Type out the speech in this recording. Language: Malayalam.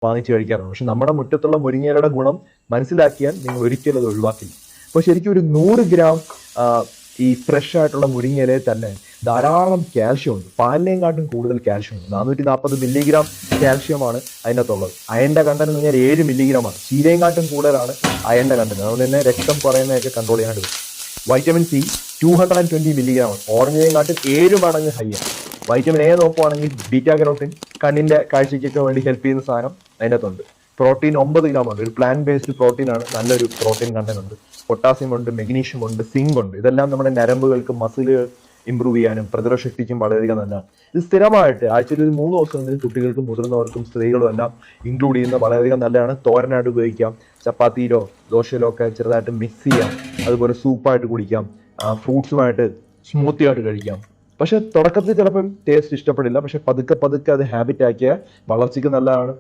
വാങ്ങിച്ച് കഴിക്കാറുണ്ട്. പക്ഷെ നമ്മുടെ മുറ്റത്തുള്ള മുരിങ്ങയിലയുടെ ഗുണം മനസ്സിലാക്കിയാൽ നിങ്ങൾ ഒരിക്കലും അത് ഒഴിവാക്കില്ല. അപ്പോൾ ശരിക്കും ഒരു 100 ഗ്രാം ആ, ഈ ഫ്രഷ് ആയിട്ടുള്ള മുരിങ്ങയിലയിൽ തന്നെ ധാരാളം കാൽഷ്യം ഉണ്ട്. പാലിനെക്കാട്ടും കൂടുതൽ കാൽഷ്യം ഉണ്ട്. 440 മില്ലിഗ്രാം കാൽഷ്യമാണ് അതിനകത്തുള്ളത്. അയണിന്റെ കണ്ടന്റ് എന്ന് പറഞ്ഞാൽ 7 മില്ലിഗ്രാമാണ്. ചീരയെക്കാട്ടും കൂടുതലാണ് അയണിന്റെ കണ്ടന്റ്. അതുകൊണ്ട് തന്നെ രക്തം കുറയുന്നതൊക്കെ കൺട്രോൾ ചെയ്യാനായിട്ട് പറ്റും. വൈറ്റമിൻ സി 220 മില്ലിഗ്രാം ആണ്. ഓറഞ്ചിനെക്കാട്ടും 7 മടങ്ങ് ഹൈ ആണ്. വൈറ്റമിൻ എ നോക്കുവാണെങ്കിൽ ബീറ്റാ കരോട്ടിൻ കണ്ണിന്റെ കാഴ്ചയ്ക്കൊക്കെ വേണ്ടി ഹെൽപ്പ് ചെയ്യുന്ന സാധനം അതിനകത്തുണ്ട്. പ്രോട്ടീൻ 9 ഗ്രാം ഉണ്ട്. ഒരു പ്ലാന്റ് ബേസ്ഡ് പ്രോട്ടീൻ ആണ്. നല്ലൊരു പ്രോട്ടീൻ കണ്ടന്റ് ഉണ്ട്. പൊട്ടാസ്യം ഉണ്ട്, മെഗ്നീഷ്യം ഉണ്ട്, സിങ്ക് ഉണ്ട്. ഇതെല്ലാം നമ്മുടെ നരമ്പുകൾക്ക് മസിലുകൾ ഇമ്പ്രൂവ് ചെയ്യാനും പ്രതിരോധ ശക്തിക്കും വളരെയധികം നല്ലതാണ്. ഇത് സ്ഥിരമായിട്ട് ആഴ്ചയിൽ ഒരു 3 ദിവസമെങ്കിലും കുട്ടികൾക്കും മുതിർന്നവർക്കും സ്ത്രീകളും എല്ലാം ഇൻക്ലൂഡ് ചെയ്യുന്ന വളരെയധികം നല്ലതാണ്. തോരനായിട്ട് ഉപയോഗിക്കാം, ചപ്പാത്തിയിലോ ദോശയിലോ ഒക്കെ ചെറുതായിട്ട് മിക്സ് ചെയ്യാം. അതുപോലെ സൂപ്പായിട്ട് കുടിക്കാം, ഫ്രൂട്ട്സുമായിട്ട് സ്മൂത്തി ആയിട്ട് കഴിക്കാം. പക്ഷെ തുടക്കത്തിൽ ചിലപ്പം ടേസ്റ്റ് ഇഷ്ടപ്പെടില്ല. പക്ഷെ പതുക്കെ പതുക്കെ അത് ഹാബിറ്റ് ആക്കിയാൽ വളർച്ചയ്ക്ക് നല്ലതാണ്.